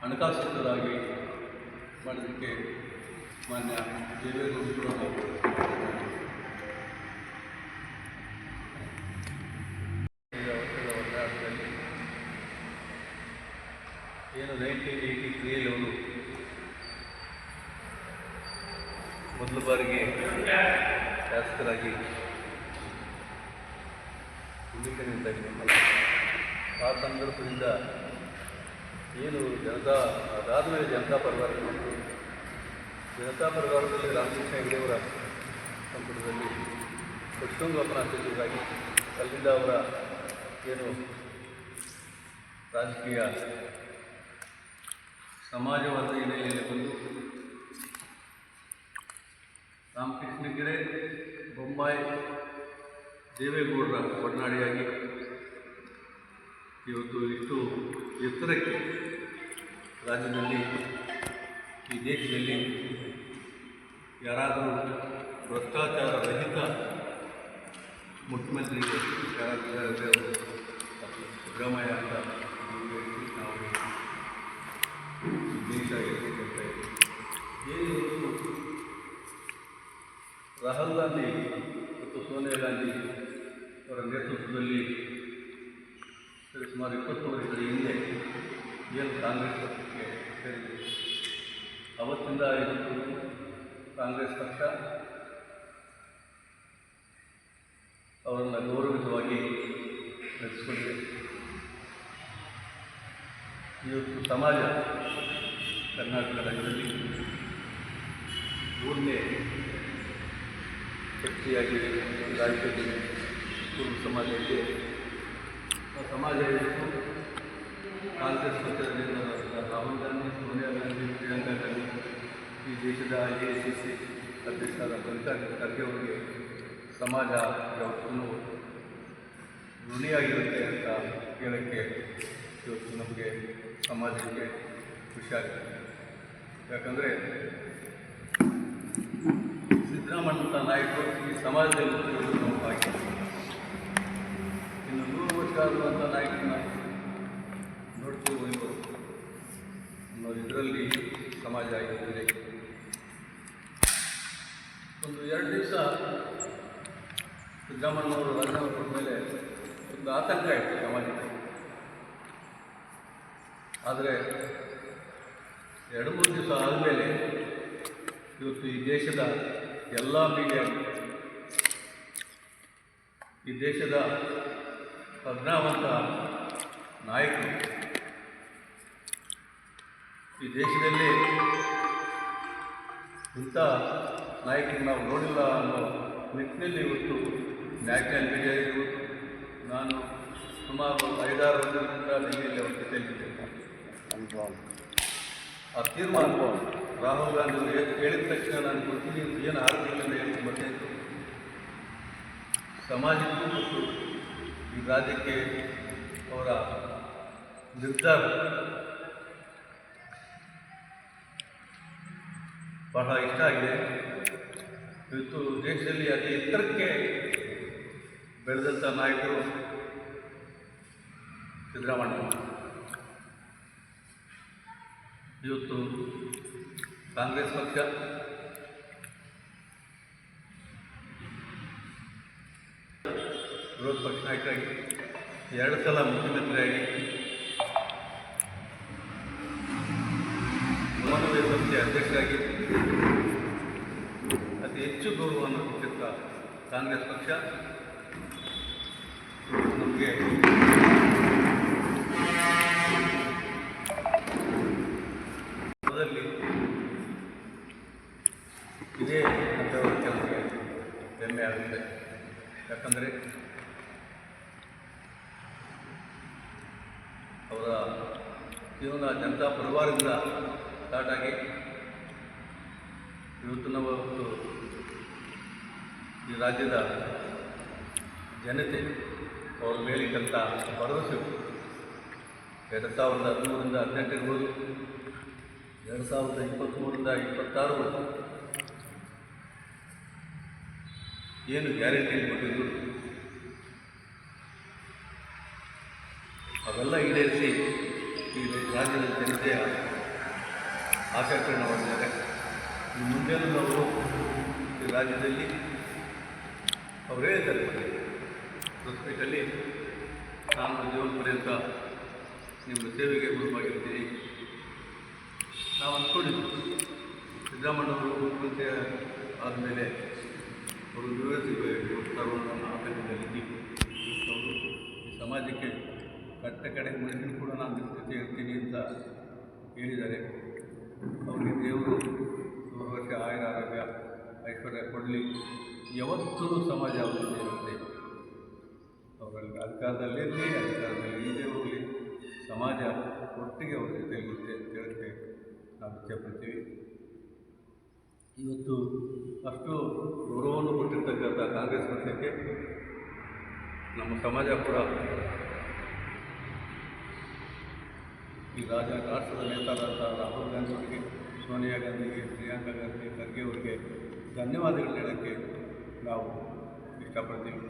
ಹಣಕಾಸು ಸಚಿವರಾಗಿ ಮಾಡೋದಕ್ಕೆ ಮಾನ್ಯ ದೇವೇಗೌಡರು ಒತ್ತಡದಲ್ಲಿ ಏನು 1983 ಅವರು ಮೊದಲ ಬಾರಿಗೆ ಶಾಸಕರಾಗಿ ಭೂಮಿಕೆ ನಿಂತಾಗಿದ್ದಲ್ಲ, ಆ ಸಂದರ್ಭದಿಂದ ಏನು ಅದಾದ ಮೇಲೆ ಜನತಾ ಪರಿವಾರದಲ್ಲಿ ರಾಮಕೃಷ್ಣ ಹೆಗಡೆಯವರ ಸಂಪುಟದಲ್ಲಿ ಪಶುಸಂಗೋಪನಾ ಸಚಿವರಾಗಿ ಅಲ್ಲಿಂದ ಅವರ ಏನು ರಾಜಕೀಯ ಸಮಾಜವಾದ ಹಿನ್ನೆಲೆಯಲ್ಲಿ ಬಂದು ರಾಮಕೃಷ್ಣ ಹೆಗಡೆ, ಬೊಮ್ಮಾಯಿ, ದೇವೇಗೌಡರ ಒಡನಾಡಿಯಾಗಿ ಇವತ್ತು ಇಷ್ಟು ಎತ್ತರಕ್ಕೆ ರಾಜ್ಯದಲ್ಲಿ, ಈ ದೇಶದಲ್ಲಿ ಯಾರಾದರೂ ಭ್ರಷ್ಟಾಚಾರ ರಹಿತ ಮುಖ್ಯಮಂತ್ರಿಗೆ ಯಾರಾದರೂ ಸಿದ್ದರಾಮಯ್ಯ ಅಂತ ನಾವು ದೇಶ ಇರಬೇಕಂತ ಏನು ರಾಹುಲ್ ಗಾಂಧಿ ಮತ್ತು ಸೋನಿಯಾ ಗಾಂಧಿ ಅವರ ನೇತೃತ್ವದಲ್ಲಿ ಸುಮಾರು 20 ವರ್ಷದ ಹಿಂದೆ ಏನು ಕಾಂಗ್ರೆಸ್ ಪಕ್ಷಕ್ಕೆ ಸೇರಿದೆ, ಅವತ್ತಿಂದ ಇವತ್ತು ಕಾಂಗ್ರೆಸ್ ಪಕ್ಷ ಅವರನ್ನು ಗೌರವಿತವಾಗಿ ನಡೆಸಿಕೊಂಡಿದೆ. ಇವತ್ತು ಸಮಾಜ ಕರ್ನಾಟಕ ರಾಜ್ಯದಲ್ಲಿ 3ನೇ ಶಕ್ತಿಯಾಗಿ ರಾಜ್ಯದಲ್ಲಿ ಕುರುಬ ಸಮಾಜ ಇದೆ. ಆ ಸಮಾಜ ಇವತ್ತು ಕಾಂಗ್ರೆಸ್ ಪಕ್ಷದಿಂದ ರಾಹುಲ್ ಗಾಂಧಿ, ಸೋನಿಯಾ ಗಾಂಧಿ, ಪ್ರಿಯಾಂಕಾ ಗಾಂಧಿ, ಈ ದೇಶದ AICC ಅಧ್ಯಕ್ಷರಾದ ಮಲ್ಲಿಕಾರ್ಜುನ ಖರ್ಗೆ ಅವರಿಗೆ ಸಮಾಜ ಯಾವತ್ತೂ ಋಣಿಯಾಗಿರುತ್ತೆ ಅಂತ ಹೇಳೋಕ್ಕೆ ಇವತ್ತು ನಮಗೆ ಸಮಾಜಕ್ಕೆ ಖುಷಿಯಾಗುತ್ತೆ. ಯಾಕಂದರೆ ಸಿದ್ದರಾಮಯ್ಯ ನಾಯಕರು ಈ ಸಮಾಜದಲ್ಲಿ ಪ್ರಮುಖವಾಗಿ ಇನ್ನು 100 ವರ್ಷ ಆಗುವಂಥ ನಾಯಕರನ್ನ ನೋಡ್ತೀವಿ ಅನ್ನೋ ಇದರಲ್ಲಿ ಸಮಾಜ ಆಗಿರುತ್ತದೆ. ಒಂದು 2 ದಿವಸ ಸಿದ್ದರಾಮಯ್ಯನವರು ರಾಜೀನಾಮೆ ಕೊಟ್ಟ ಮೇಲೆ ಒಂದು ಆತಂಕ ಇತ್ತು ಸಮಾಜಕ್ಕೆ. ಆದರೆ 2-3 ದಿವಸ ಆದಮೇಲೆ ಇವತ್ತು ಈ ದೇಶದ ಎಲ್ಲ ಮೀಡಿಯಾ, ಈ ದೇಶದ ಪ್ರಜ್ಞಾವಂತ ನಾಯಕರು, ಈ ದೇಶದಲ್ಲಿ ಇಂಥ ನಾಯಕರು ನಾವು ನೋಡಿಲ್ಲ ಅನ್ನೋ ನಿಟ್ಟಿನಲ್ಲಿ ಇವತ್ತು ನ್ಯಾಷನಲ್ ಮೀಡಿಯಾ ಇರ್ಬೋದು, ನಾನು ಸುಮಾರು 5-6 ವರ್ಷದಿಂದ ಡೆಲ್ಲಿಯಲ್ಲಿ ಅವ್ರ ಜೊತೆಯಲ್ಲಿದ್ದೇನೆ. ಆ ತೀರ್ಮಾನ ರಾಹುಲ್ ಗಾಂಧಿ ಅವರು ಹೇಳಿದ ತಕ್ಷಣ ನಾನು ಗೊತ್ತೀನಿ ಏನು 6 ತಿಂಗಳಿಂದ ಹೇಳ್ತೀನಿ ಮತ್ತೆ ಸಮಾಜಕ್ಕೂ ಮತ್ತು ಈ ರಾಜ್ಯಕ್ಕೆ ಅವರ ನಿರ್ಧಾರ ಬಹಳ ಇಷ್ಟ ಆಗಿದೆ. ಇವತ್ತು ದೇಶದಲ್ಲಿ ಅತಿ ಎತ್ತರಕ್ಕೆ ಬೆಳೆದಂಥ ನಾಯಕರು ಸಿದ್ದರಾಮಯ್ಯ. ಇವತ್ತು ಕಾಂಗ್ರೆಸ್ ಪಕ್ಷ ವಿರೋಧ ಪಕ್ಷ ನಾಯಕರಾಗಿ 2 ಸಲ ಮುಖ್ಯಮಂತ್ರಿಯಾಗಿ ಸಮನ್ವಯ ಸಮಿತಿ ಅಧ್ಯಕ್ಷರಾಗಿ ಅತಿ ಹೆಚ್ಚು ಗೌರವವನ್ನು ಕೊಟ್ಟಿದ್ದ ಕಾಂಗ್ರೆಸ್ ಪಕ್ಷ ನಮಗೆ ಮೊದಲಲ್ಲಿ ಇದೇ ಅಂತ ಕೆಲಸಕ್ಕೆ ಹೆಮ್ಮೆ ಆಗುತ್ತೆ. ಯಾಕಂದರೆ ಅವರ ಜೀವನ ಜನತಾ ಪರಿವಾರದಿಂದ ಸ್ಟಾರ್ಟ್ ಆಗಿ ಇವತ್ತು ನಾವು ಈ ರಾಜ್ಯದ ಜನತೆ ಅವ್ರ ಮೇಲಿಟ್ಟಂಥ ಭರವಸೆ 2013ರಿಂದ 18 ಇರ್ಬೋದು, 2023ರಿಂದ 26 ಏನು ಗ್ಯಾರಂಟಿ ಕೊಟ್ಟಿದ್ರು ಅವೆಲ್ಲ ಈಡೇರಿಸಿ ಈ ರಾಜ್ಯದ ಜನತೆಯ ಆಶಾಕಿರಣ ಮಾಡಿದ್ದಾರೆ. ಈ ಮುಂದೆನೂ ಅವರು ಈ ರಾಜ್ಯದಲ್ಲಿ ಅವರು ಹೇಳಿದ್ದಾರೆ ಹೊಸಪೇಟೆಯಲ್ಲಿ ನಾನು ಜೀವನ ಪರ್ಯಂತ ನಿಮ್ಮ ಸೇವೆಗೆ ಗುರುವಾಗಿರ್ತೀನಿ. ನಾವು ಅಂದ್ಕೊಂಡಿದ್ದು ಸಿದ್ದರಾಮಯ್ಯವರು ಮುಖ್ಯಮಂತ್ರಿ ಆದಮೇಲೆ ಅವರು ಸರ್ವನ್ನ ಆತಂಕದಲ್ಲಿ ಅವರು ಈ ಸಮಾಜಕ್ಕೆ ಕಟ್ಟ ಕಡೆಗೆ ಮನುಷ್ಯನು ಕೂಡ ನಾನು ನಿಮ್ಮ ಜೊತೆ ಇರ್ತೀನಿ ಅಂತ ಹೇಳಿದ್ದಾರೆ. ಅವರಿಗೆ ದೇವರು 100 ವರ್ಷ ಆಯುರ ಆರೋಗ್ಯ ಐಶ್ವರ್ಯ ಕೊಡಲಿ. ಯಾವತ್ತೂ ಸಮಾಜ ಅವ್ರ ಜೊತೆ ಇರುತ್ತೆ. ಅವರಲ್ಲಿ ಅಧಿಕಾರದಲ್ಲಿರಲಿ ಅಧಿಕಾರದಲ್ಲಿ ಇಲ್ಲದೆ ಹೋಗಲಿ ಸಮಾಜ ಒಟ್ಟಿಗೆ ಅವ್ರ ಜೊತೆ ಇರುತ್ತೆ ಅಂತ ಹೇಳಕ್ಕೆ ನಾವು ಇಚ್ಛೆಪಡ್ತೀವಿ. ಇವತ್ತು ಅಷ್ಟು ಗೌರವವನ್ನು ಕೊಟ್ಟಿರ್ತಕ್ಕಂಥ ಕಾಂಗ್ರೆಸ್ ಪಕ್ಷಕ್ಕೆ ನಮ್ಮ ಸಮಾಜ ಕೂಡ ಈ ರಾಷ್ಟ್ರದ ನೇತಾರಾದಂಥ ರಾಹುಲ್ ಗಾಂಧಿ ಅವರಿಗೆ, ಸೋನಿಯಾ ಗಾಂಧಿಗೆ, ಪ್ರಿಯಾಂಕಾ ಗಾಂಧಿ ಖರ್ಗೆ ಅವರಿಗೆ ಧನ್ಯವಾದಗಳು ಹೇಳೋಕ್ಕೆ ನಾವು ಇಷ್ಟಪಡ್ತೀವಿ.